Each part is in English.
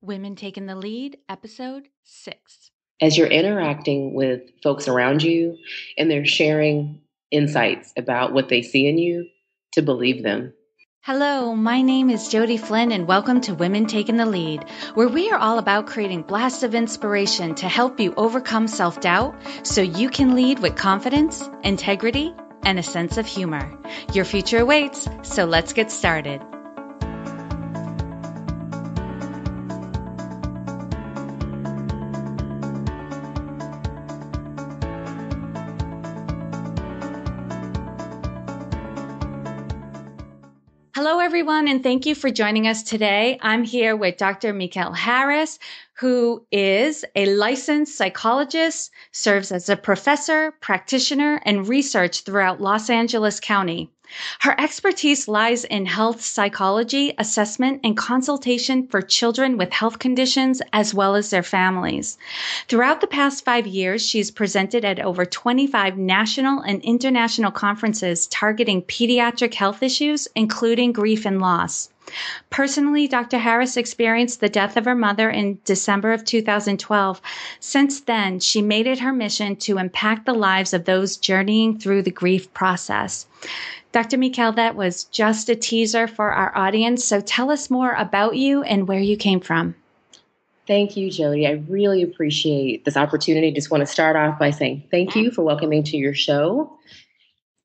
Women Taking the Lead, Episode 6. As you're interacting with folks around you and they're sharing insights about what they see in you, to believe them. Hello, my name is Jody Flynn, and welcome to Women Taking the Lead, where we are all about creating blasts of inspiration to help you overcome self-doubt so you can lead with confidence, integrity, and a sense of humor. Your future awaits, so let's get started. Hello, everyone, and thank you for joining us today. I'm here with Dr. Mekel Harris, who is a licensed psychologist, serves as a professor, practitioner, and research throughout Los Angeles County. Her expertise lies in health psychology, assessment, and consultation for children with health conditions as well as their families. Throughout the past 5 years, she's presented at over 25 national and international conferences targeting pediatric health issues, including grief and loss. Personally, Dr. Harris experienced the death of her mother in December of 2012. Since then, she made it her mission to impact the lives of those journeying through the grief process. Dr. Mekel, that was just a teaser for our audience, so tell us more about you and where you came from. Thank you, Jody. I really appreciate this opportunity. Just want to start off by saying thank you for welcoming to your show.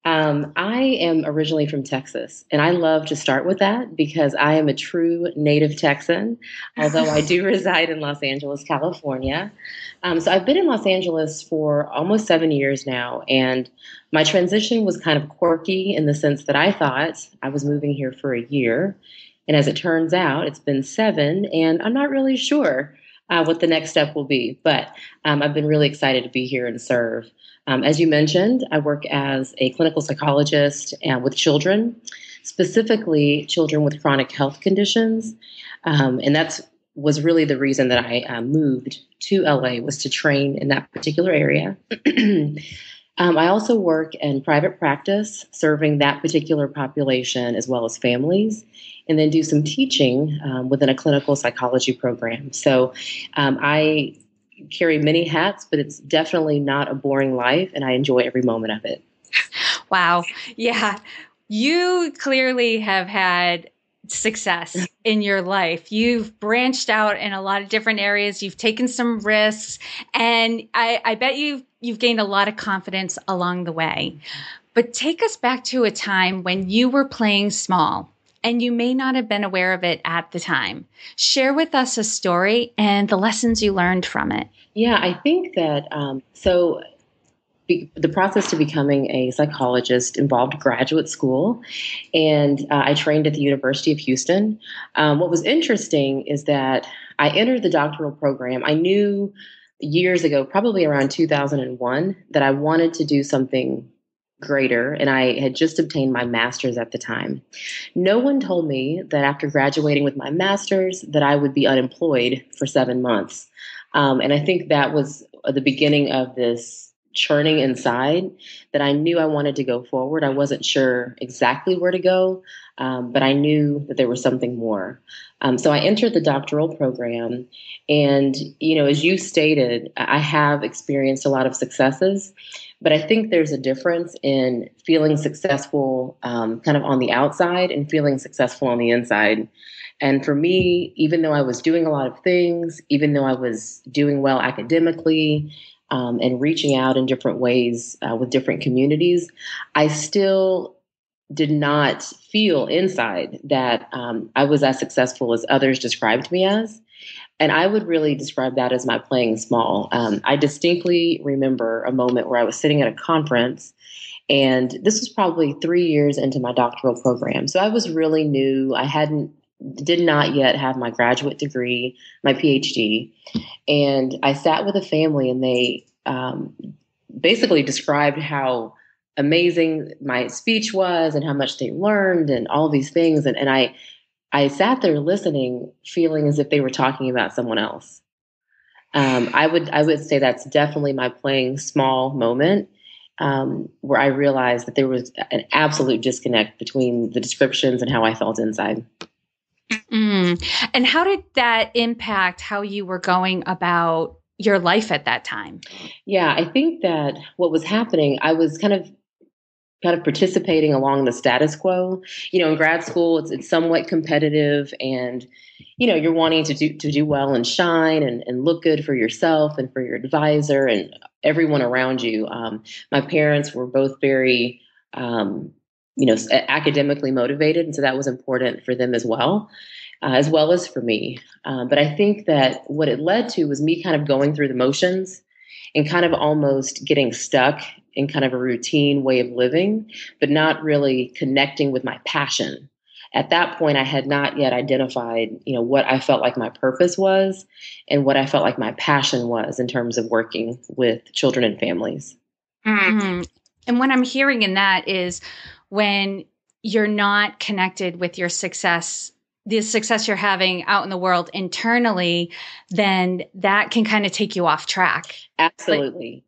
I am originally from Texas, and I love to start with that because I am a true native Texan, although I do reside in Los Angeles, California. So I've been in Los Angeles for almost 7 years now, and my transition was kind of quirky in the sense that I thought I was moving here for a year. And as it turns out, it's been 7, and I'm not really sure what the next step will be. But I've been really excited to be here and serve. As you mentioned, I work as a clinical psychologist with children, specifically children with chronic health conditions. And that was really the reason that I moved to LA, was to train in that particular area. I also work in private practice, serving that particular population as well as families, and then do some teaching within a clinical psychology program. So I carry many hats, but it's definitely not a boring life, and I enjoy every moment of it. Wow. Yeah. You clearly have had success in your life. You've branched out in a lot of different areas. You've taken some risks, and I bet you've gained a lot of confidence along the way. But take us back to a time when you were playing small and you may not have been aware of it at the time. Share with us a story and the lessons you learned from it. Yeah, I think that the process to becoming a psychologist involved graduate school, and I trained at the University of Houston. What was interesting is that I entered the doctoral program. I knew years ago, probably around 2001, that I wanted to do something greater, and I had just obtained my master's at the time. No one told me that after graduating with my master's that I would be unemployed for 7 months. And I think that was the beginning of this churning inside that I knew I wanted to go forward. I wasn't sure exactly where to go, but I knew that there was something more. So I entered the doctoral program, and, as you stated, I have experienced a lot of successes, but I think there's a difference in feeling successful kind of on the outside and feeling successful on the inside. And for me, even though I was doing a lot of things, even though I was doing well academically, and reaching out in different ways with different communities, I still did not feel inside that I was as successful as others described me as. And I would really describe that as my playing small. I distinctly remember a moment where I was sitting at a conference, and this was probably 3 years into my doctoral program. So I was really new. Did not yet have my graduate degree, my PhD. And I sat with a family, and they basically described how amazing my speech was and how much they learned and all these things. And I sat there listening, feeling as if they were talking about someone else. I would say that's definitely my playing small moment, where I realized that there was an absolute disconnect between the descriptions and how I felt inside. Mm. And how did that impact how you were going about your life at that time? Yeah, I think that what was happening, I was kind of participating along the status quo. In grad school, it's somewhat competitive, and you're wanting to do well and shine and look good for yourself and for your advisor and everyone around you. My parents were both very academically motivated, and so that was important for them as well as for me. But I think that what it led to was me kind of going through the motions and kind of almost getting stuck in kind of a routine way of living, but not really connecting with my passion. At that point, I had not yet identified, what I felt like my purpose was and what I felt like my passion was in terms of working with children and families. Mm. And what I'm hearing in that is when you're not connected with your success, the success you're having out in the world internally, then that can kind of take you off track. Like, Absolutely.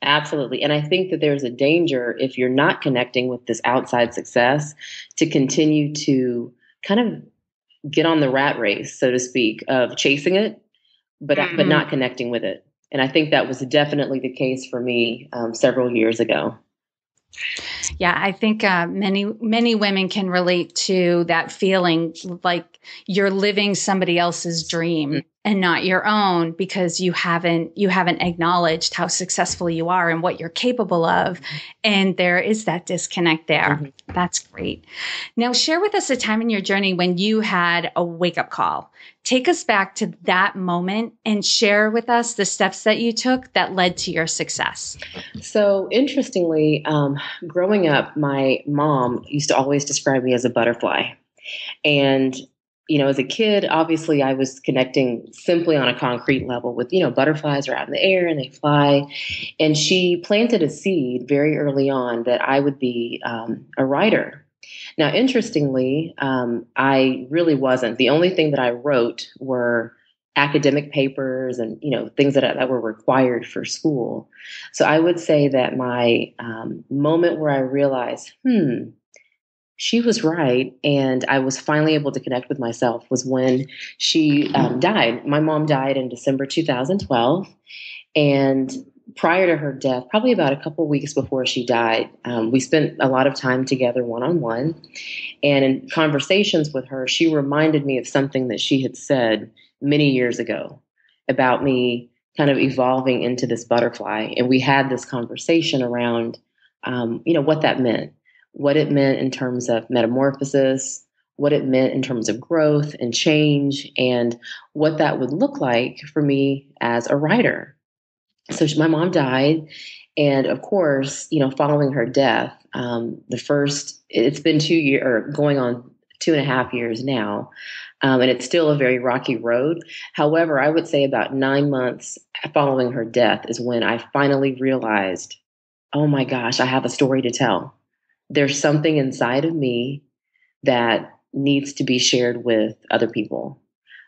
Absolutely. And I think that there's a danger if you're not connecting with this outside success to continue to kind of get on the rat race, so to speak, of chasing it, but mm. not connecting with it. And I think that was definitely the case for me several years ago. Yeah, I think many women can relate to that feeling like you're living somebody else's dream and not your own because you haven't acknowledged how successful you are and what you're capable of, and there is that disconnect there. Mm-hmm. That's great. Now, share with us a time in your journey when you had a wake up call. Take us back to that moment and share with us the steps that you took that led to your success. So interestingly, growing up, my mom used to always describe me as a butterfly. And, as a kid, obviously I was connecting simply on a concrete level with, butterflies are out in the air and they fly. And she planted a seed very early on that I would be a writer. Now, interestingly, I really wasn't. The only thing that I wrote were academic papers and things that were required for school. So I would say that my moment where I realized, she was right, and I was finally able to connect with myself was when she died. My mom died in December 2012, and prior to her death, probably about a couple weeks before she died, we spent a lot of time together one on one. And in conversations with her, she reminded me of something that she had said many years ago about me kind of evolving into this butterfly. And we had this conversation around, what that meant, what it meant in terms of metamorphosis, what it meant in terms of growth and change, and what that would look like for me as a writer. So my mom died, and of course, following her death, it's been 2 years or going on 2.5 years now, and it's still a very rocky road. However, I would say about 9 months following her death is when I finally realized, oh my gosh, I have a story to tell. There's something inside of me that needs to be shared with other people.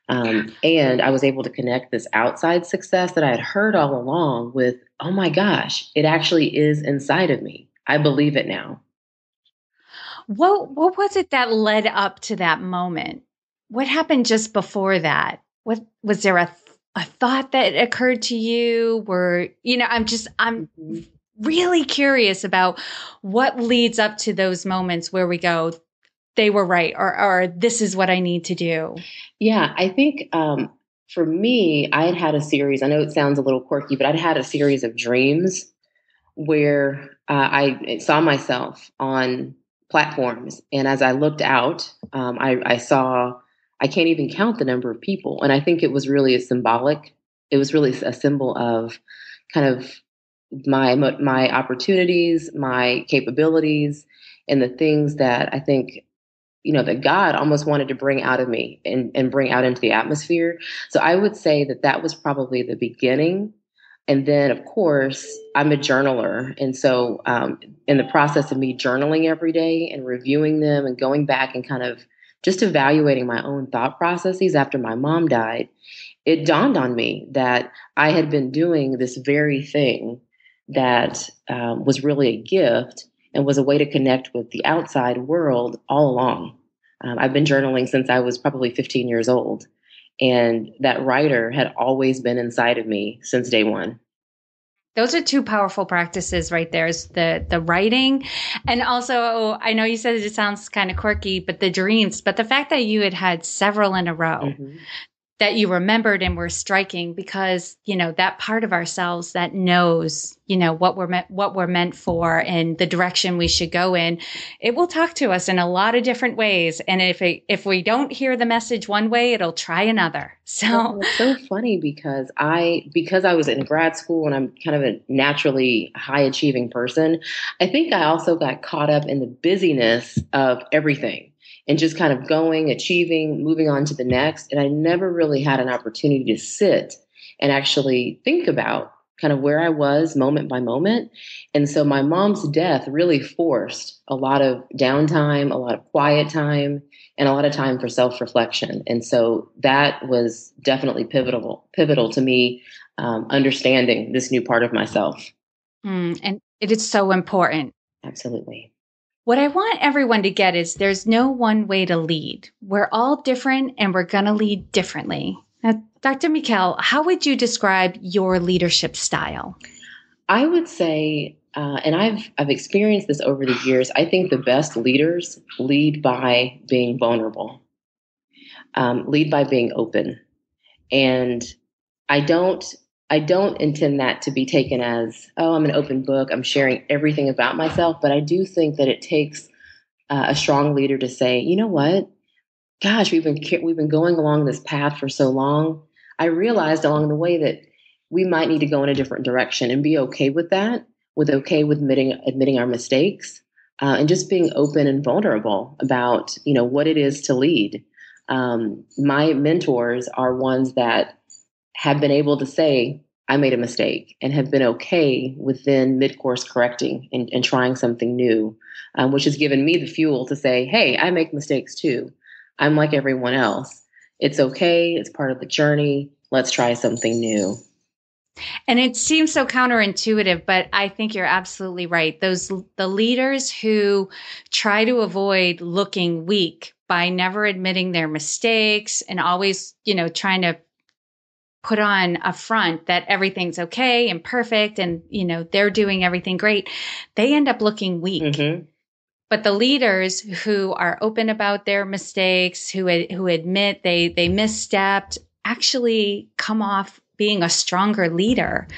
And I was able to connect this outside success that I had heard all along with, oh my gosh, it actually is inside of me. I believe it now. What was it that led up to that moment? What happened just before that? What was there a thought that occurred to you? I'm Mhm. really curious about what leads up to those moments where we go, they were right, or this is what I need to do. Yeah, I think for me, I had had a series. I know it sounds a little quirky, but I'd had a series of dreams where I saw myself on platforms. And as I looked out, I saw, I can't even count the number of people. And I think it was really a symbol of kind of my opportunities, my capabilities, and the things that I think that God almost wanted to bring out of me and bring out into the atmosphere. So I would say that that was probably the beginning. And then, of course, I'm a journaler. And so, in the process of me journaling every day and reviewing them and going back and kind of just evaluating my own thought processes after my mom died, it dawned on me that I had been doing this very thing that was really a gift and was a way to connect with the outside world all along. I've been journaling since I was probably 15 years old. And that writer had always been inside of me since day one. Those are two powerful practices right there, is the writing. And also, I know you said it sounds kind of quirky, but the dreams, but the fact that you had several in a row Mm-hmm. that you remembered and were striking, because, that part of ourselves that knows, what we're meant for and the direction we should go in, it will talk to us in a lot of different ways. And if we don't hear the message one way, it'll try another. Well, So, and it's so funny because I was in grad school and I'm kind of a naturally high achieving person. I think I also got caught up in the busyness of everything and just kind of going, achieving, moving on to the next. And I never really had an opportunity to sit and actually think about kind of where I was moment by moment. And so my mom's death really forced a lot of downtime, a lot of quiet time, and a lot of time for self-reflection. And so that was definitely pivotal to me understanding this new part of myself. and it is so important. Absolutely. What I want everyone to get is there's no one way to lead. We're all different and we're going to lead differently. Now, Dr. Mekel, how would you describe your leadership style? I would say, and I've experienced this over the years. I think the best leaders lead by being vulnerable, lead by being open, and I don't I don't intend that to be taken as, oh, I'm an open book. I'm sharing everything about myself. But I do think that it takes a strong leader to say, you know what? Gosh, we've been going along this path for so long. I realized along the way that we might need to go in a different direction and be okay with that, with okay with admitting our mistakes, and just being open and vulnerable about what it is to lead. My mentors are ones that have been able to say, I made a mistake and have been okay with then mid course correcting and trying something new, which has given me the fuel to say, hey, I make mistakes too. I'm like everyone else. It's okay. It's part of the journey. Let's try something new. And it seems so counterintuitive, but I think you're absolutely right. The leaders who try to avoid looking weak by never admitting their mistakes and always, trying to put on a front that everything's okay and perfect and, they're doing everything great, they end up looking weak. Mm-hmm. But the leaders who are open about their mistakes, who admit they misstepped, actually come off being a stronger leader.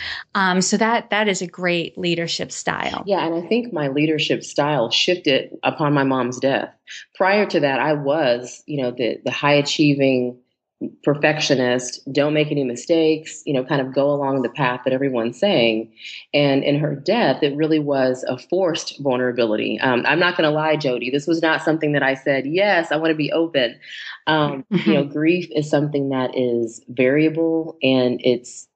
So that is a great leadership style. Yeah, and I think my leadership style shifted upon my mom's death. Prior to that, I was, the high achieving perfectionist, don't make any mistakes, kind of go along the path that everyone's saying. And in her death, it really was a forced vulnerability. I'm not going to lie, Jody, this was not something that I said, yes, I want to be open. Grief is something that is variable and it's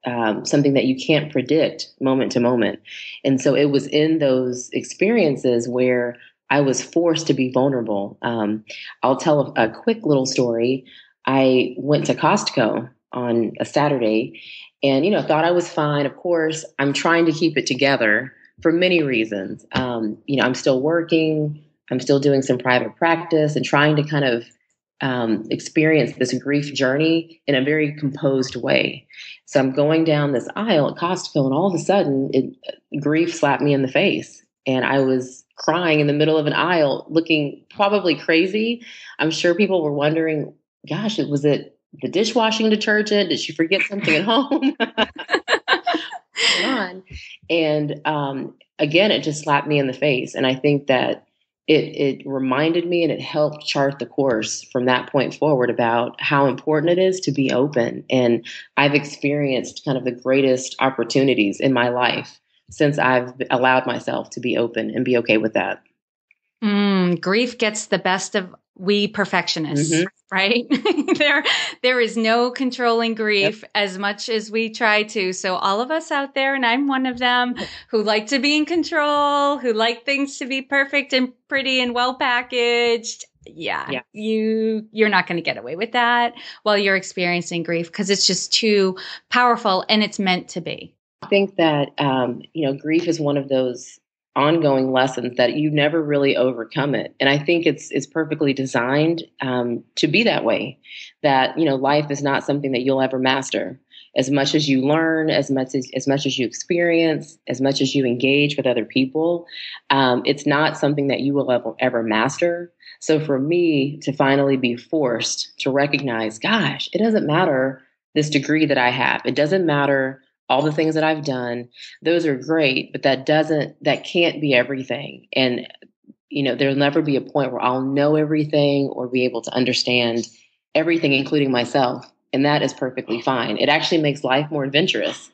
something that you can't predict moment to moment. And so it was in those experiences where I was forced to be vulnerable. I'll tell a quick little story. I went to Costco on a Saturday and, thought I was fine. Of course, I'm trying to keep it together for many reasons. I'm still working. I'm still doing some private practice and trying to kind of experience this grief journey in a very composed way. So I'm going down this aisle at Costco and all of a sudden grief slapped me in the face. And I was crying in the middle of an aisle looking probably crazy. I'm sure people were wondering, gosh, was it the dishwashing detergent? Did she forget something at home? On. And again, it just slapped me in the face. And I think that it reminded me and it helped chart the course from that point forward about how important it is to be open. And I've experienced kind of the greatest opportunities in my life since I've allowed myself to be open and be okay with that. Grief gets the best of we perfectionists, Mm-hmm. right? there is no controlling grief as much as we try to. So all of us out there, and I'm one of them, who like to be in control, who like things to be perfect and pretty and well packaged. Yeah. You're not going to get away with that while you're experiencing grief because it's just too powerful and it's meant to be. I think that grief is one of those ongoing lessons that you never really overcome it. And I think it's perfectly designed to be that way. That life is not something that you'll ever master. As much as you learn, as much as you experience, as much as you engage with other people, it's not something that you will ever master. So for me to finally be forced to recognize, gosh, it doesn't matter this degree that I have. It doesn't matter all the things that I've done. Those are great, but that can't be everything. And, there'll never be a point where I'll know everything or be able to understand everything, including myself. And that is perfectly fine. It actually makes life more adventurous.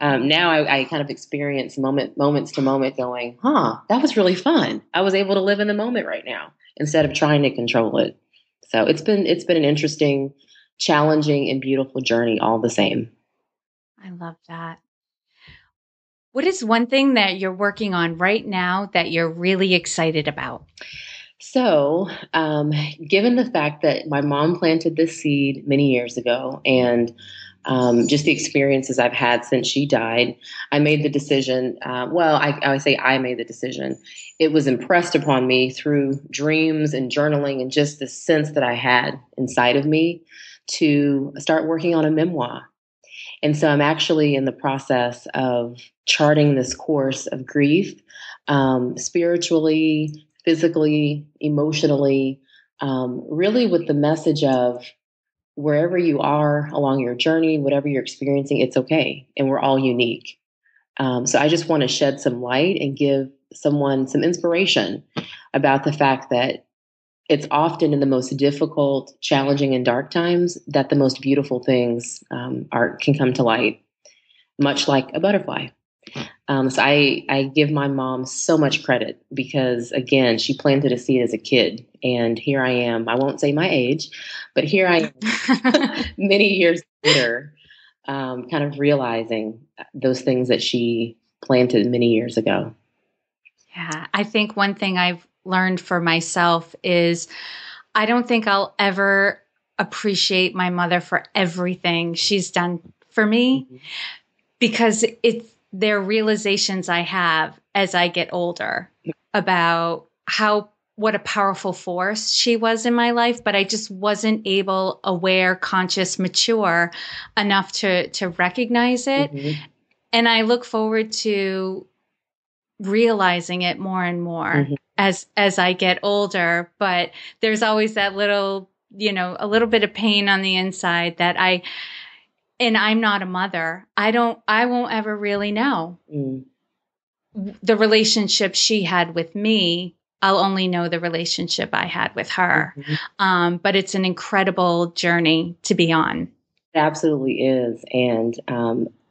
Now I kind of experience moments to moment going, that was really fun. I was able to live in the moment right now instead of trying to control it. So it's been an interesting, challenging, and beautiful journey all the same. I love that. What is one thing that you're working on right now that you're really excited about? So, given the fact that my mom planted this seed many years ago and just the experiences I've had since she died, I made the decision. I would say I made the decision. It was impressed upon me through dreams and journaling and just the sense that I had inside of me to start working on a memoir. And so I'm actually in the process of charting this course of grief, spiritually, physically, emotionally, really with the message of wherever you are along your journey, whatever you're experiencing, it's okay. And we're all unique. So I just want to shed some light and give someone some inspiration about the fact that it's often in the most difficult, challenging, and dark times that the most beautiful things can come to light, much like a butterfly. So I give my mom so much credit because, again, she planted a seed as a kid. And here I am. I won't say my age, but here I am many years later, kind of realizing those things that she planted many years ago. Yeah, I think one thing I've learned for myself is I don't think I'll ever appreciate my mother for everything she's done for me because they're realizations I have as I get older about what a powerful force she was in my life, but I just wasn't aware, conscious, mature enough to recognize it. And I look forward to realizing it more and more as I get older, but there's always that little, a little bit of pain on the inside that I'm not a mother. I won't ever really know the relationship she had with me. I'll only know the relationship I had with her. But it's an incredible journey to be on. It absolutely is. And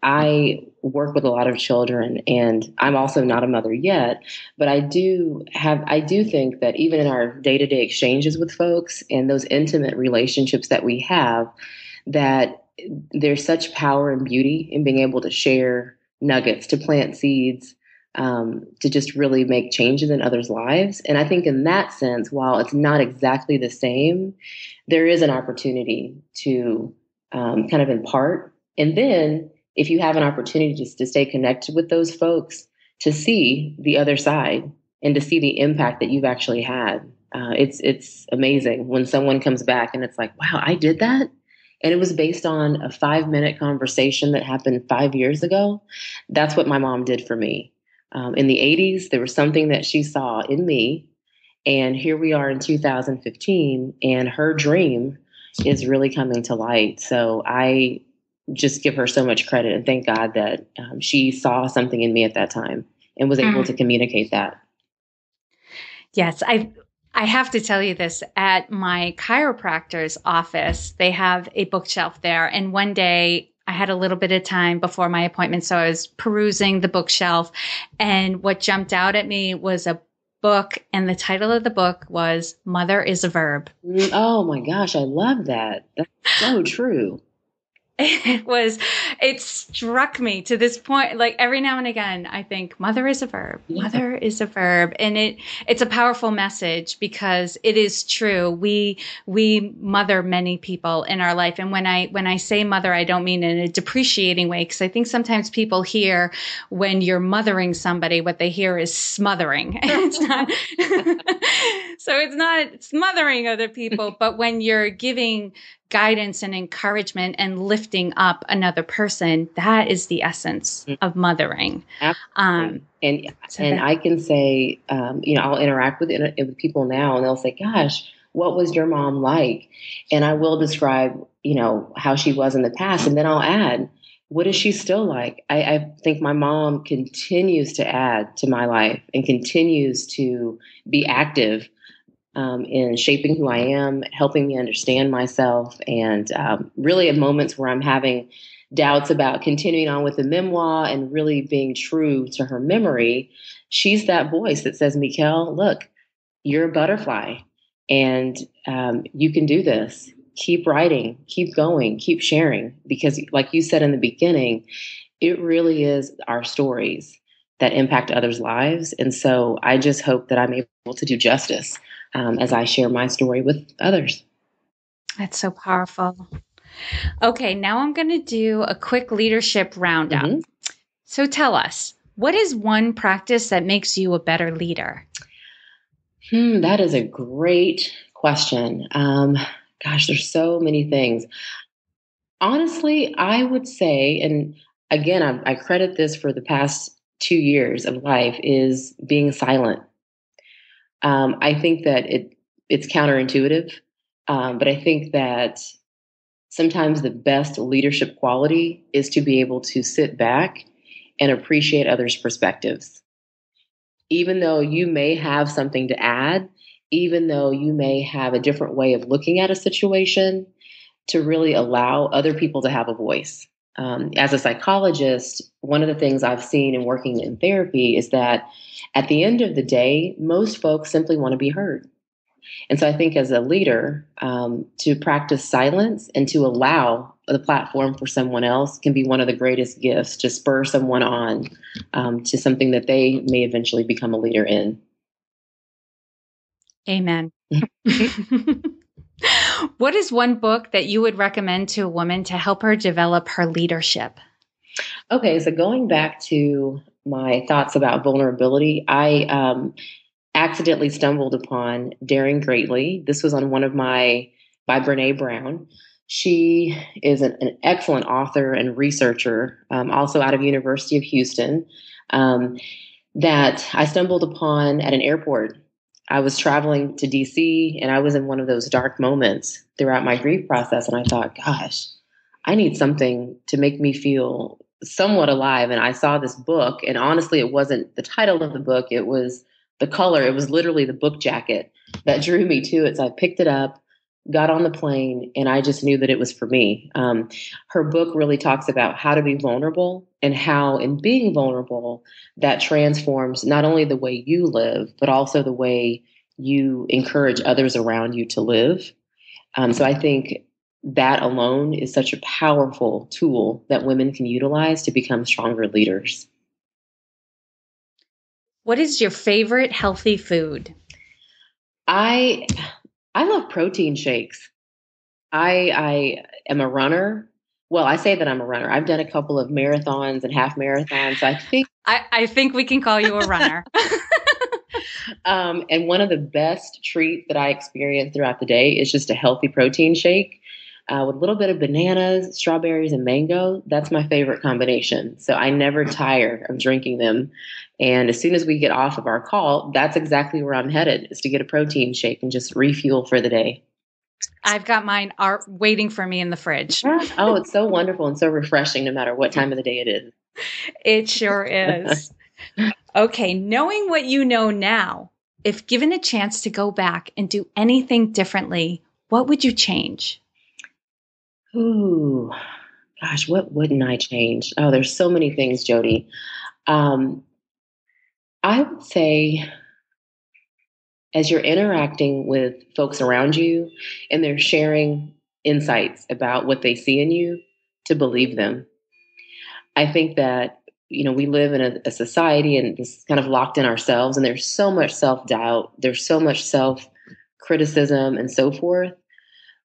I work with a lot of children, and I'm also not a mother yet, but I do think that even in our day-to-day exchanges with folks and those intimate relationships that we have, that there's such power and beauty in being able to share nuggets, to plant seeds, to just really make changes in others' lives. And I think in that sense, while it's not exactly the same, there is an opportunity to kind of impart. And then if you have an opportunity just to stay connected with those folks, to see the other side and to see the impact that you've actually had, it's amazing when someone comes back and it's like, wow, I did that. And it was based on a 5-minute conversation that happened 5 years ago. That's what my mom did for me. In the 80s, there was something that she saw in me. And here we are in 2015, and her dream is really coming to light. So I just give her so much credit and thank God that she saw something in me at that time and was able to communicate that. Yes, I have to tell you this. At my chiropractor's office, they have a bookshelf there. And one day I had a little bit of time before my appointment, so I was perusing the bookshelf. And what jumped out at me was a book, and the title of the book was Mother is a Verb. Oh my gosh, I love that. That's so true. It was, It struck me to this point, like every now and again, I think mother is a verb, Yeah. mother is a verb. And it's a powerful message because it is true. We mother many people in our life. And when I say mother, I don't mean in a depreciating way, because I think sometimes people hear when you're mothering somebody, what they hear is smothering. It's not, so it's not smothering other people, but when you're giving guidance and encouragement and lifting up another person, that is the essence of mothering. Absolutely. And So that, I can say, I'll interact with people now, and they'll say, "Gosh, what was your mom like?" And I will describe, how she was in the past, and then I'll add, "What is she still like?" I think my mom continues to add to my life and continues to be active in shaping who I am, helping me understand myself, and really at moments where I'm having doubts about continuing on with the memoir and really being true to her memory, she's that voice that says, "Mekel, look, you're a butterfly, and you can do this. Keep writing, keep going, keep sharing." Because, like you said in the beginning, it really is our stories that impact others' lives. And so I just hope that I'm able to do justice as I share my story with others. that's so powerful. Okay, now I'm going to do a quick leadership roundup. Mm-hmm. So tell us, what is one practice that makes you a better leader? That is a great question. Gosh, there's so many things. Honestly, I would say, and again, I credit this for the past 2 years of life, is being silent. I think that it's counterintuitive, but I think that sometimes the best leadership quality is to be able to sit back and appreciate others' perspectives. Even though you may have something to add, even though you may have a different way of looking at a situation, to really allow other people to have a voice. As a psychologist, one of the things I've seen in working in therapy is that at the end of the day, most folks simply want to be heard. And so I think as a leader, to practice silence and to allow the platform for someone else can be one of the greatest gifts to spur someone on to something that they may eventually become a leader in. Amen. What is one book that you would recommend to a woman to help her develop her leadership? Okay, so going back to my thoughts about vulnerability, I accidentally stumbled upon Daring Greatly. This was on one of my, by Brene Brown. She is an excellent author and researcher, also out of University of Houston, that I stumbled upon at an airport. I was traveling to DC, and I was in one of those dark moments throughout my grief process. And I thought, gosh, I need something to make me feel somewhat alive. And I saw this book, and honestly, it wasn't the title of the book, it was the color. It was literally the book jacket that drew me to it. So I picked it up, got on the plane, and I just knew that it was for me. Her book really talks about how to be vulnerable and how, in being vulnerable, that transforms not only the way you live, but also the way you encourage others around you to live. So I think that alone is such a powerful tool that women can utilize to become stronger leaders. What is your favorite healthy food? I I love protein shakes. I am a runner. Well, I say that I'm a runner. I've done a couple of marathons and half marathons. So I think, I think we can call you a runner. and one of the best treats that I experience throughout the day is just a healthy protein shake with a little bit of bananas, strawberries, and mango. That's my favorite combination. So I never tire of drinking them. And as soon as we get off of our call, that's exactly where I'm headed, is to get a protein shake and just refuel for the day. I've got mine are waiting for me in the fridge. Yeah. Oh, it's so wonderful and so refreshing no matter what time of the day it is. It sure is. Okay, knowing what you know now, if given a chance to go back and do anything differently, what would you change? Ooh, gosh, what wouldn't I change? Oh, there's so many things, Jody. Um, I would say, as you're interacting with folks around you and they're sharing insights about what they see in you, to believe them. I think that, we live in a society and it's kind of locked in ourselves, and there's so much self-doubt, there's so much self-criticism and so forth.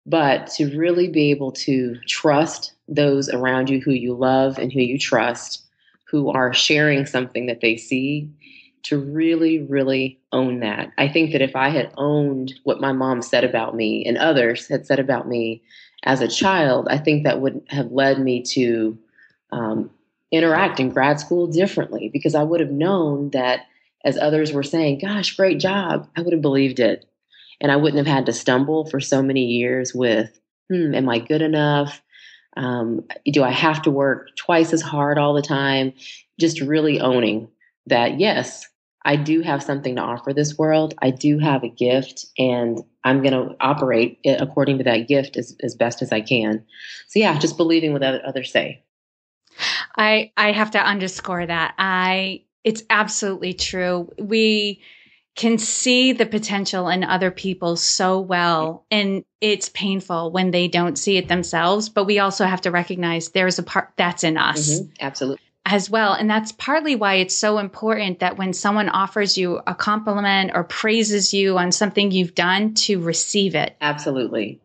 But to really be able to trust those around you who you love and who you trust, who are sharing something that they see, to really, really own that. I think that if I had owned what my mom said about me and others had said about me as a child, I think that would have led me to interact in grad school differently, because I would have known that as others were saying, gosh, great job, I would have believed it. And I wouldn't have had to stumble for so many years with, am I good enough? Do I have to work twice as hard all the time? Just really owning that, yes, I do have something to offer this world. I do have a gift, and I'm going to operate according to that gift as best as I can. So yeah, just believing what others say. I have to underscore that. It's absolutely true. We can see the potential in other people so well, and it's painful when they don't see it themselves, but we also have to recognize there's a part that's in us. Mm-hmm, absolutely. As well. And that's partly why it's so important that when someone offers you a compliment or praises you on something you've done, to receive it. Absolutely.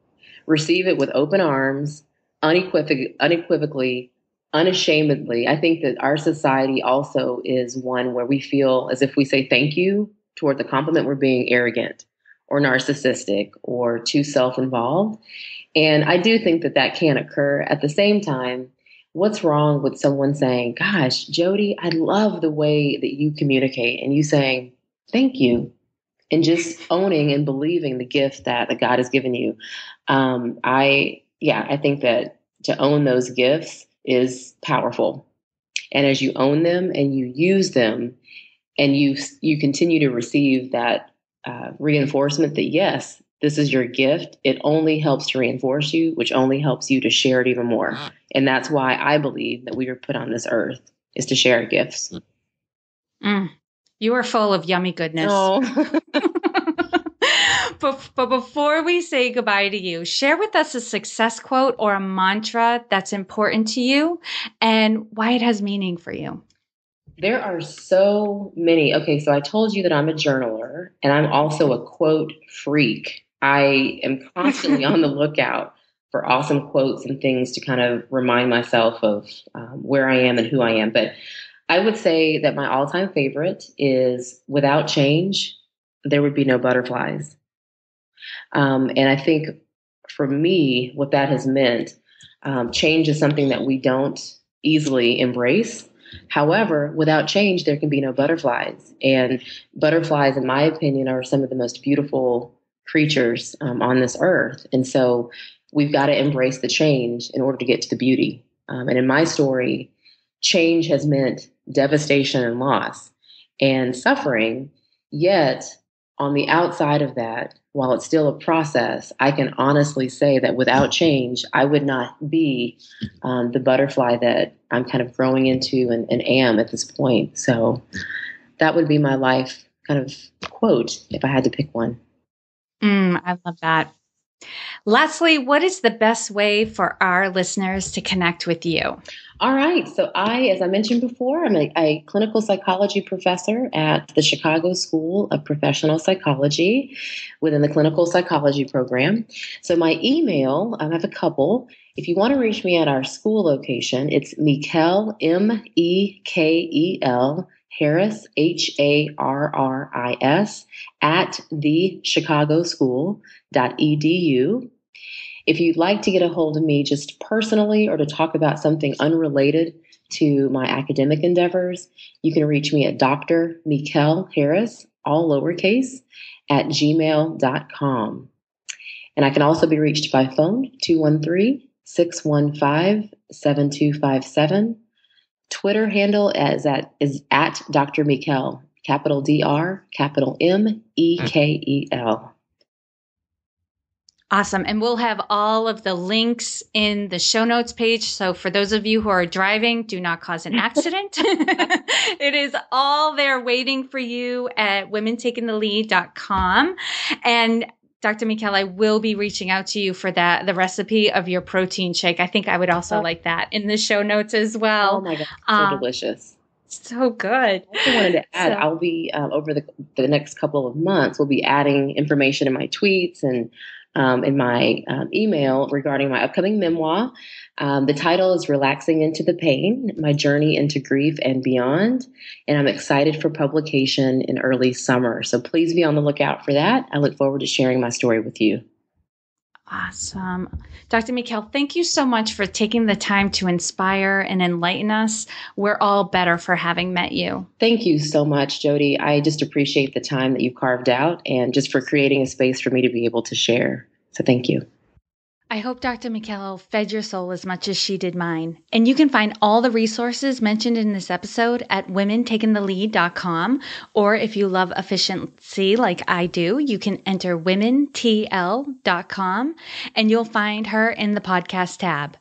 Receive it with open arms, unequivocally, unashamedly. I think that our society also is one where we feel as if we say thank you toward the compliment, we're being arrogant or narcissistic or too self-involved. And I do think that that can occur. At the same time, what's wrong with someone saying, gosh, Jody, I love the way that you communicate, and you saying, thank you, and just owning and believing the gift that God has given you. I think that to own those gifts is powerful. And as you own them and you use them, and you continue to receive that reinforcement that, yes, this is your gift, it only helps to reinforce you, which only helps you to share it even more. And that's why I believe that we were put on this earth, is to share gifts. You are full of yummy goodness. Oh. But before we say goodbye to you, share with us a success quote or a mantra that's important to you and why it has meaning for you. There are so many. Okay, so I told you that I'm a journaler, and I'm also a quote freak. I am constantly on the lookout for awesome quotes and things to kind of remind myself of where I am and who I am. But I would say that my all-time favorite is, without change, there would be no butterflies. And I think for me, what that has meant, change is something that we don't easily embrace. However, without change, there can be no butterflies. And butterflies, in my opinion, are some of the most beautiful creatures on this earth. And so we've got to embrace the change in order to get to the beauty. And in my story, change has meant devastation and loss and suffering. Yet, on the outside of that, while it's still a process, I can honestly say that without change, I would not be the butterfly that I'm kind of growing into and am at this point. So that would be my life kind of quote if I had to pick one. I love that. Lastly, what is the best way for our listeners to connect with you? All right. So as I mentioned before, I'm a clinical psychology professor at the Chicago School of Professional Psychology within the clinical psychology program. So my email, I have a couple. If you want to reach me at our school location, it's Mekel, Mekel, Harris, Harris, at thechicagoschool.edu. If you'd like to get a hold of me just personally or to talk about something unrelated to my academic endeavors, you can reach me at Dr. Mekel Harris, all lowercase, at gmail.com. And I can also be reached by phone, 213-615-7257. Twitter handle is at Dr. Mekel, capital Dr, capital Mekel. Awesome. And we'll have all of the links in the show notes page. So for those of you who are driving, do not cause an accident. It is all there waiting for you at womentakingthelead.com. And Dr. Mekel, I will be reaching out to you for the recipe of your protein shake. I think I would also like that in the show notes as well. Oh my God, so delicious. So good. I also wanted to add, I'll be over the next couple of months, we'll be adding information in my tweets and in my email regarding my upcoming memoir. The title is Relaxing into the Pain, My Journey into Grief and Beyond. And I'm excited for publication in early summer. So please be on the lookout for that. I look forward to sharing my story with you. Awesome. Dr. Mekel, thank you so much for taking the time to inspire and enlighten us. We're all better for having met you. Thank you so much, Jody. I just appreciate the time that you've carved out and just for creating a space for me to be able to share. So thank you. I hope Dr. Mekel fed your soul as much as she did mine. And you can find all the resources mentioned in this episode at womentakingthelead.com. Or if you love efficiency like I do, you can enter womentl.com and you'll find her in the podcast tab.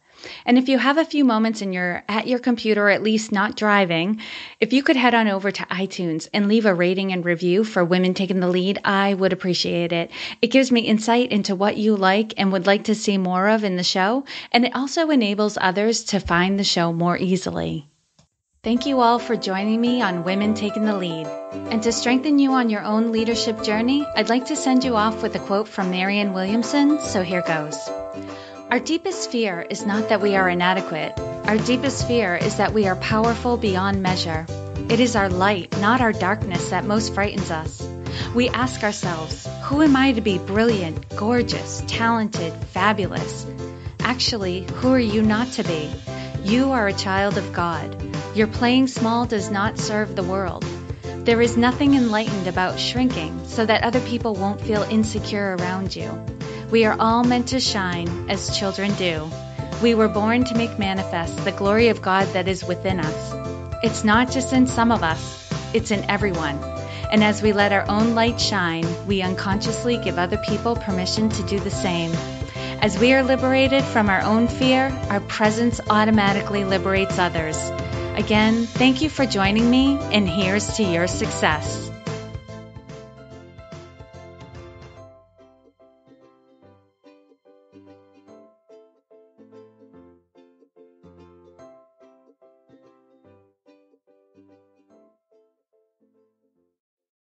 And if you have a few moments and you're at your computer, or at least not driving, if you could head on over to iTunes and leave a rating and review for Women Taking the Lead, I would appreciate it. It gives me insight into what you like and would like to see more of in the show, and it also enables others to find the show more easily. Thank you all for joining me on Women Taking the Lead. And to strengthen you on your own leadership journey, I'd like to send you off with a quote from Marianne Williamson, so here goes. Our deepest fear is not that we are inadequate. Our deepest fear is that we are powerful beyond measure. It is our light, not our darkness, that most frightens us. We ask ourselves, who am I to be brilliant, gorgeous, talented, fabulous? Actually, who are you not to be? You are a child of God. Your playing small does not serve the world. There is nothing enlightened about shrinking so that other people won't feel insecure around you. We are all meant to shine as children do. We were born to make manifest the glory of God that is within us. It's not just in some of us, it's in everyone. And as we let our own light shine, we unconsciously give other people permission to do the same. As we are liberated from our own fear, our presence automatically liberates others. Again, thank you for joining me, and here's to your success.